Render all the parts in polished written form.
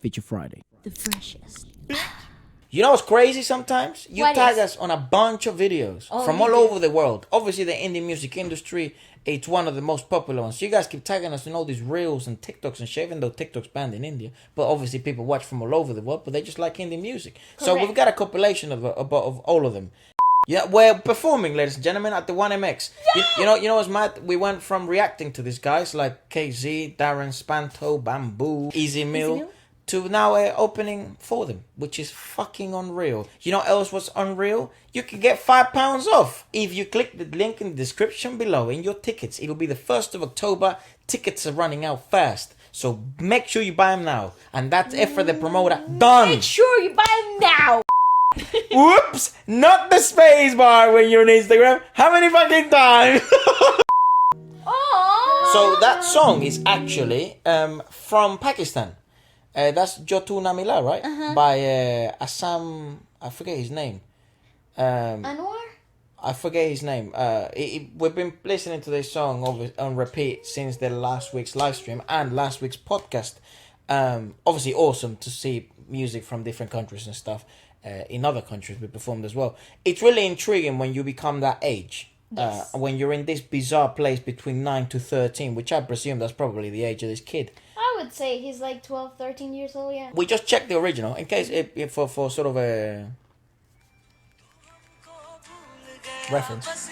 Feature Friday. The freshest. You know what's crazy sometimes? You What tag is? us on a bunch of videos from you all do? over the world. Obviously, the indie music industry, it's one of the most popular ones. You guys keep tagging us in all these reels and TikToks and shit, even though TikTok's banned in India. But obviously, people watch from all over the world, but they just like indie music. So Correct. we've got a compilation of all of them. Yeah, we're performing, ladies and gentlemen, at the 1MX. You know what's mad? We went from reacting to these guys like KZ, Darren Spanto, Bamboo, Easy Meal, to now opening for them, which is fucking unreal. You know what else was unreal? You can get £5 off if you click the link in the description below in your tickets. It'll be the 1st of October. Tickets are running out fast. So make sure you buy them now. And that's Efra the promoter. Done! Make sure you buy them now. Whoops! Not the space bar when you're on Instagram. How many fucking times? Oh. So that song is actually from Pakistan. That's Jotu Namila, right? By Assam. I forget his name. Anwar? I forget his name. We've been listening to this song on repeat since the last week's live stream and last week's podcast. Obviously, awesome to see music from different countries and stuff. In other countries we performed as well. It's really intriguing when you become that age. Yes. When you're in this bizarre place between 9 to 13, which I presume that's probably the age of this kid. I would say he's like 12, 13 years old, yeah. We just checked the original in case for sort of a reference. It's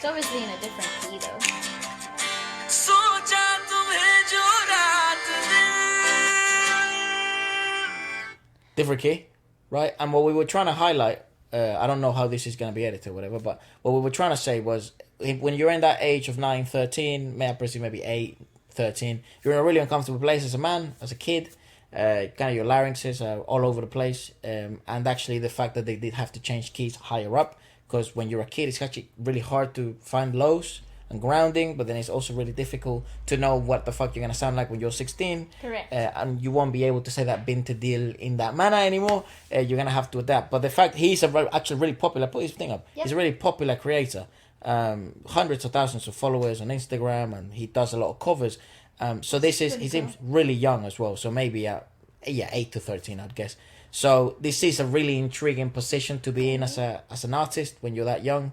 obviously in a different key, though. Different key, right? And what we were trying to highlight, I don't know how this is going to be edited or whatever, but what we were trying to say was when you're in that age of 9, 13, may I presume maybe 8, 13, you're in a really uncomfortable place as a man, as a kid. Kind of your larynxes are all over the place. And actually the fact that they did have to change keys higher up, because when you're a kid, it's actually really hard to find lows and grounding, but then it's also really difficult to know what the fuck you're going to sound like when you're 16. Correct. And you won't be able to say that bint deal in that manner anymore. You're going to have to adapt. But the fact he's actually really popular, put his thing up. Yep. He's a really popular creator. Hundreds of thousands of followers on Instagram, and he does a lot of covers. So he seems really young as well. So maybe 8 to 13, I'd guess. So this is a really intriguing position to be in as an artist when you're that young.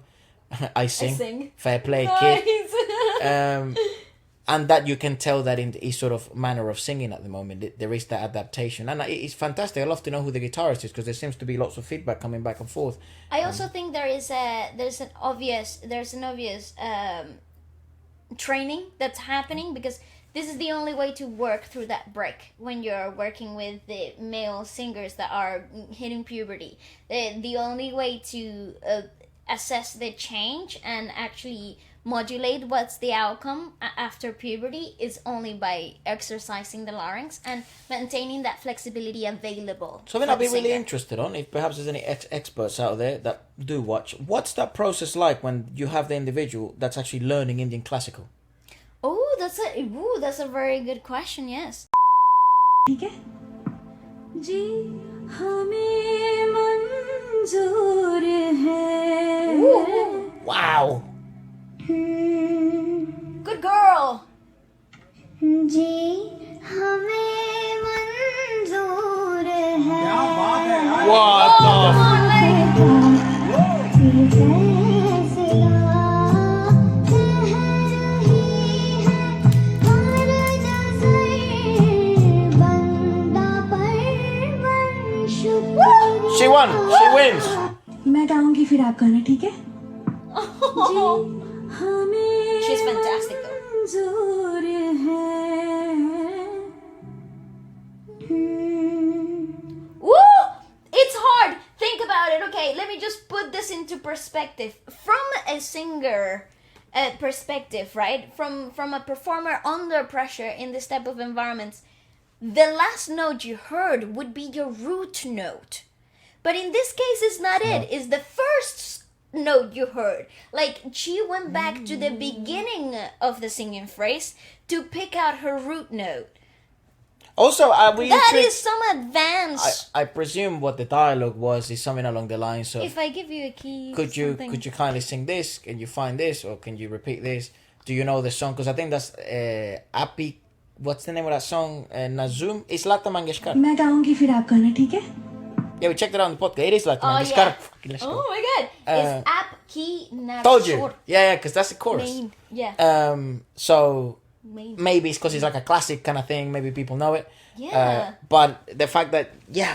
I sing. Fair play, kid. And that you can tell that in his sort of manner of singing at the moment, there is that adaptation, and it's fantastic. I love to know who the guitarist is because there seems to be lots of feedback coming back and forth. I also think there's an obvious training that's happening, because this is the only way to work through that break when you're working with the male singers that are hitting puberty. The only way to assess the change and actually modulate what's the outcome after puberty is only by exercising the larynx and maintaining that flexibility available. So then I'd be really interested on if perhaps there's any experts out there that do watch. What's that process like when you have the individual that's actually learning Indian classical? Oh, that's a very good question. Yes. ठीक है जी हमें मंजूर है Wow. Good girl. जी हमें मंजूर है What the She won. She wins. मैं गाऊंगी फिर आप गाना ठीक है She's fantastic though. मंजूर है Woo! It's hard. Think about it. Okay, let me just put this into perspective. From a singer perspective, right? From a performer under pressure in this type of environments, the last note you heard would be your root note. But in this case, it's not it. It's the first note you heard. Like, she went back to the beginning of the singing phrase to pick out her root note. Also, That is some advance. I presume what the dialogue was is something along the lines of, If I give you a key, could you kindly sing this? Can you find this? Or can you repeat this? Do you know the song? Because I think that's Api what's the name of that song? Nazum. It's Lata Mangeshkar. मैं गाऊंगी फिर आप गाना ठीक है Yeah, we checked it out on the podcast. It is Lata Oh, Mangeshkar. yeah. Fucking let's go. Oh my god. It's Aap Ki Nab Told you. Short Yeah, because that's the chorus. Main. Yeah. So Main. maybe it's because it's like a classic kind of thing. Maybe people know it. Yeah. But the fact that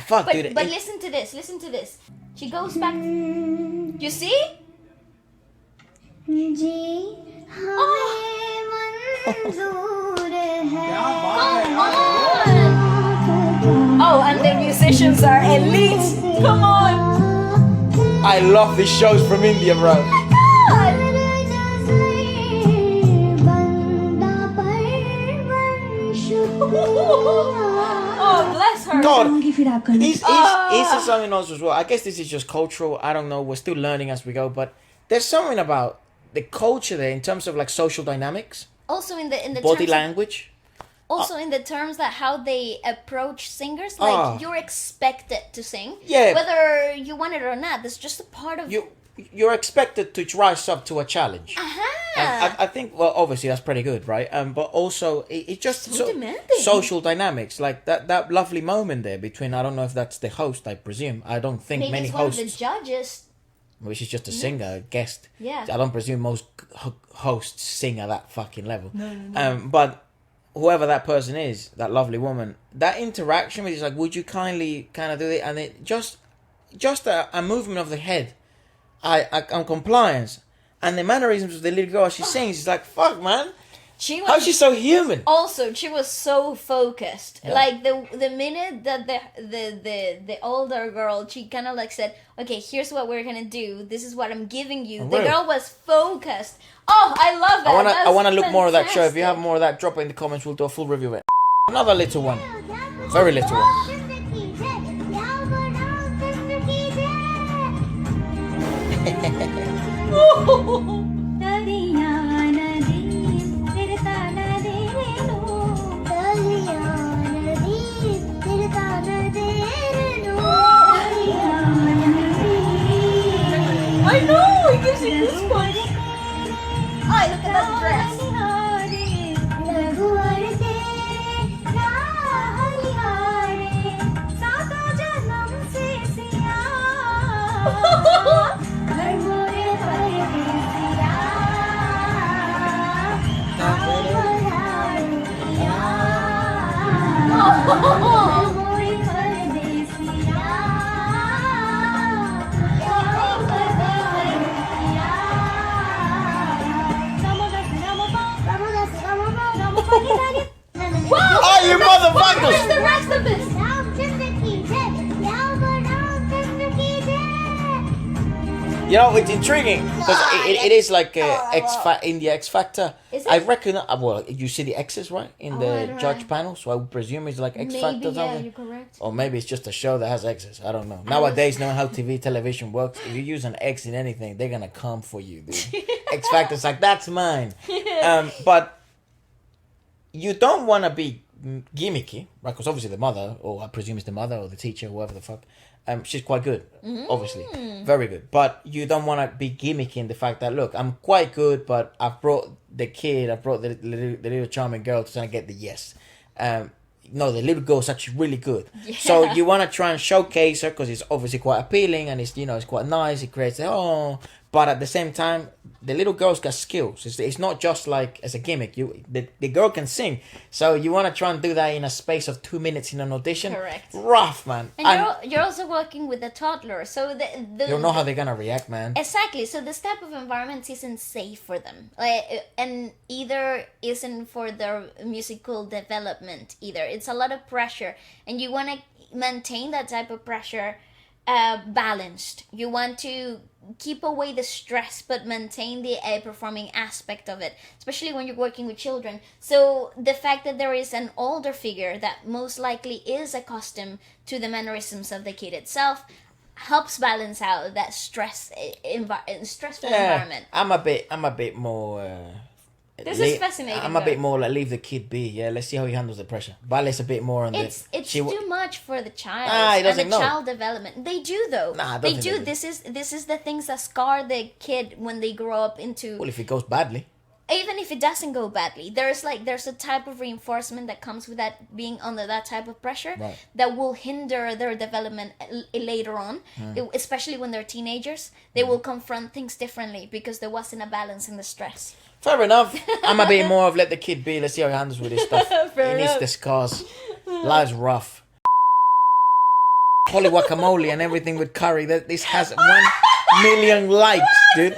fuck, dude. But listen to this. Listen to this. She goes back. You see? जी हमें मंजूर है Come on. Oh, and the musicians are elite. Come on. I love these shows from India, bro. God. Oh, bless her. God, गाऊंगी फिर आप गाना is there something else as well? I guess this is just cultural. I don't know. We're still learning as we go, but there's something about the culture there in terms of like social dynamics, Also in the body terms language. also in the terms that how they approach singers, like Ah. you're expected to sing, Yeah. whether you want it or not. That's just a part of. You're expected to rise up to a challenge. Aha. And I think, well, obviously that's pretty good, right? But also, it's just So demanding. social dynamics, like that lovely moment there between. I don't know if that's the host. I presume. I don't think Maybe many it's one of the hosts. judges. Maybe she's just a singer, a guest. Yeah. I don't presume most hosts sing at that fucking level. No. But whoever that person is, that lovely woman, that interaction with is like, would you kindly kind of do it? And it just a movement of the head. I'm compliance. And the mannerisms of the little girl as she sings is like, fuck, man. She was How's she so human? also she was so focused. Yeah. Like the minute that the older girl, she kind of like said, okay, here's what we're gonna do. This is what I'm giving you. The really? girl was focused. Oh, I love that. I wanna look more of that show. If you fantastic. have more of that, drop it in the comments. We'll do a full review of it. Another little one. Very little one. दरिया नदी तेरे ताना दे लो दरिया नदी तेरे ताना दे लो दरिया नदी I know, it gives you goosebumps. Oh, look at that dress. रघुवर तेरे राह निहारे सातों जन्म से सिया हर मोरे परदेसिया हर मोरे परदेसिया Oh, you motherfuckers! Where's the rest of this? You know, it's intriguing because it is like India X Factor. Is I it? reckon. Well, you see the X's right in Oh, I the don't judge know. panel, so I would presume it's like X Maybe, Factor or yeah, something. you're correct. Or maybe it's just a show that has X's. I don't know. Nowadays, knowing how television works, if you use an X in anything, they're gonna come for you, dude. X Factor's like, that's mine. But you don't want to be gimmicky, right? Because obviously the mother, or I presume it's the mother or the teacher, whoever the fuck, she's quite good, obviously, very good. But you don't want to be gimmicky in the fact that, look, I'm quite good, but I've brought the kid, I brought the little charming girl to try and get the yes. No, the little girl's actually really good. Yeah. So you want to try and showcase her because it's obviously quite appealing and it's, it's quite nice. It creates but at the same time, the little girl's got skills. It's not just like as a gimmick. The girl can sing, so you want to try and do that in a space of 2 minutes in an audition. Correct. Rough, man. And you're also working with a toddler, so the you don't know how they're gonna react, man. Exactly. So this type of environment isn't safe for them, and either isn't for their musical development either. It's a lot of pressure, and you want to maintain that type of pressure balanced. You want to keep away the stress, but maintain the performing aspect of it, especially when you're working with children. So the fact that there is an older figure that most likely is accustomed to the mannerisms of the kid itself helps balance out that stressful environment. I'm a bit more. This is fascinating. I'm a bit more like leave the kid be. Yeah, let's see how he handles the pressure. Vale's a bit more on It's too much for the child he and doesn't the know. child development. They do though. Nah, I don't they think do. they do. This is the things that scar the kid when they grow up into. Well, if it goes badly. even if it doesn't go badly, there's a type of reinforcement that comes with that being under that type of pressure Right. that will hinder their development later on, especially when they're teenagers. They will confront things differently because there wasn't a balance in the stress. Fair enough. I'm a bit more of let the kid be. Let's see how he handles with his stuff. Fair He needs enough. the scars. Life's rough. Holy guacamole and everything with curry. This has 1 million likes, dude.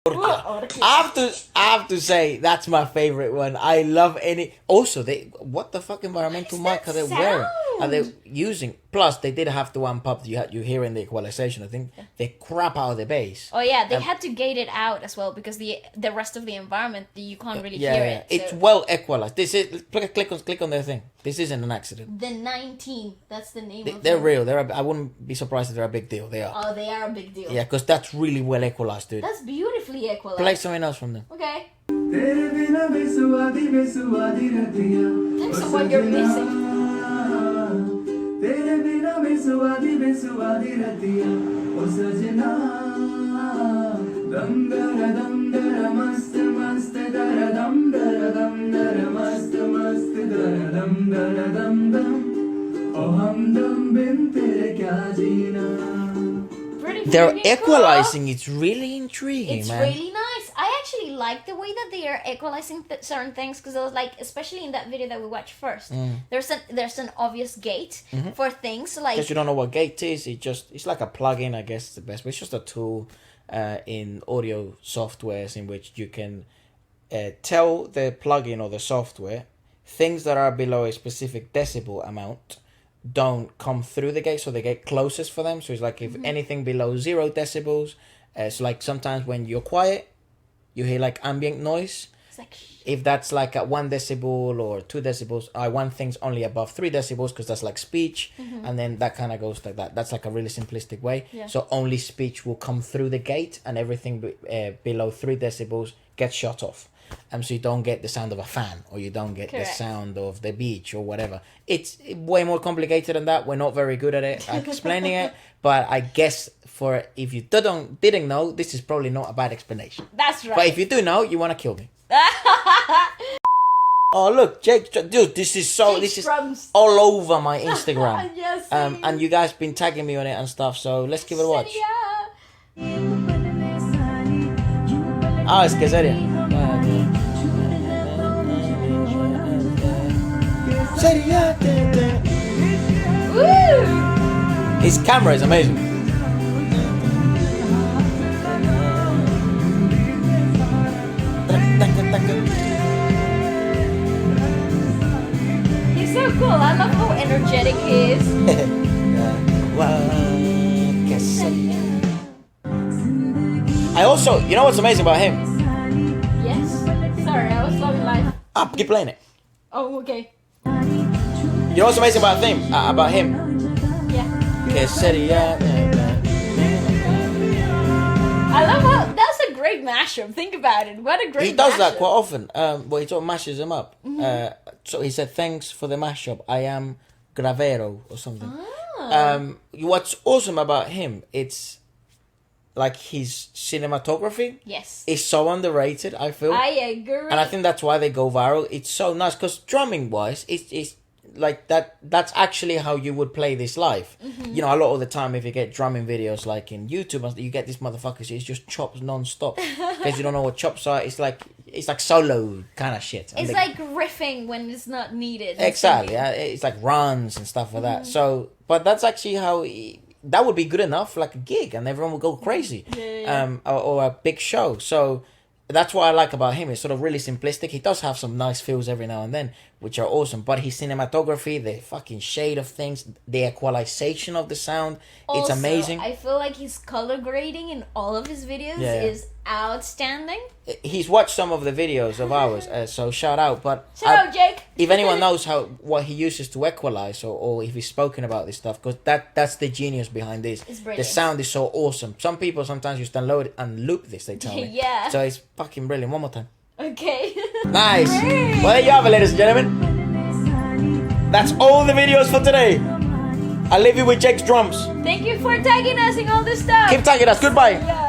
I have to say that's my favorite one. I love any. Also, what the fuck environmental mic are they wearing? Are they using? Plus, they did have to amp up. You hear in the equalization. I think they crap out of the bass. Oh yeah, they had to gate it out as well because the rest of the environment you can't really hear it. It's so- well equalized. This is click on their thing. This isn't an accident. The 19. That's the name of They're them. real. I wouldn't be surprised if they're a big deal. They are. Oh, they are a big deal. Yeah, because that's really well equalized, dude. That's beautifully equalized. Play something else from them. Okay. तेरे बिना बेसुवादी बेसुवादी Ratia Thanks for what you're missing. तेरे बिना बेसुवादी बेसुवादी रतिया ओ सजना दम दर मस्त मस्त दर दर मस्त मस्त दर दम ओ हमदम बिन तेरे क्या जीना. Pretty They're freaking cool. equalizing. It's really intriguing, It's man. really nice. I actually like the way that they are equalizing certain things because I was like, especially in that video that we watched first, there's an obvious gate for things like Because you don't know what gate is, it's like a plugin, I guess, the best. But it's just a tool in audio softwares in which you can tell the plugin or the software things that are below a specific decibel amount don't come through the gate, so the gate closest for them. So it's like if anything below 0 decibels, so like sometimes when you're quiet, you hear like ambient noise. it's like If that's like at 1 decibel or 2 decibels, I want things only above 3 decibels because that's like speech, and then that kind of goes like that. That's like a really simplistic way. Yeah. So only speech will come through the gate, and everything below 3 decibels gets shut off. So you don't get the sound of a fan, or you don't get the Correct. sound of the beach or whatever. It's way more complicated than that. We're not very good at it at explaining it, but I guess for if you didn't know, this is probably not a bad explanation. that's right. But if you do know, you want to kill me. Oh look, Jake, dude, this is Drums. all over my Instagram. Yes. And you guys been tagging me on it and stuff, so let's give it a watch. Ah, es que seria. Woo! His camera is amazing. He's so cool. I love how energetic he is. I also, you know what's amazing about him? Yes. Sorry, I was loving life. Ah, keep playing it. Oh, okay. You know what's amazing about him? Yeah. Que sería. I love how that's a great mashup. Think about it. What a great He does that mashup. quite often. Well, he sort of mashes them up. So he said, "Thanks for the mashup. I am Gravero or something." Ah. What's awesome about him? It's like his cinematography Yes. is so underrated. I feel, I agree. and I think that's why they go viral. It's so nice because drumming wise, it's like that. That's actually how you would play this live. You know, a lot of the time, if you get drumming videos like in YouTube, you get these motherfuckers. It's just chops non-stop because you don't know what chops are. It's like solo kind of shit. And It's they- like riffing when it's not needed. exactly. Yeah, it's like runs and stuff like that. So, but that's actually how. That would be good enough, like a gig, and everyone would go crazy, or a big show. So that's what I like about him. It's sort of really simplistic. He does have some nice feels every now and then, which are awesome. But his cinematography, the fucking shade of things, the equalization of the sound, it's Also, amazing. I feel like his color grading in all of his videos Yeah, yeah. is outstanding. He's watched some of the videos of ours, so shout out. But Shout out, Jake. if anyone knows what he uses to equalize, or if he's spoken about this stuff, because that's the genius behind this. It's The brilliant. sound is so awesome. Some people sometimes used to download it and loop this. They tell me. Yeah. So it's fucking brilliant. One more time. Okay. Nice. Well, there you have it, ladies and gentlemen. That's all the videos for today. I leave you with Jake's drums. Thank you for tagging us in all this stuff. Keep tagging us. Goodbye. Yeah.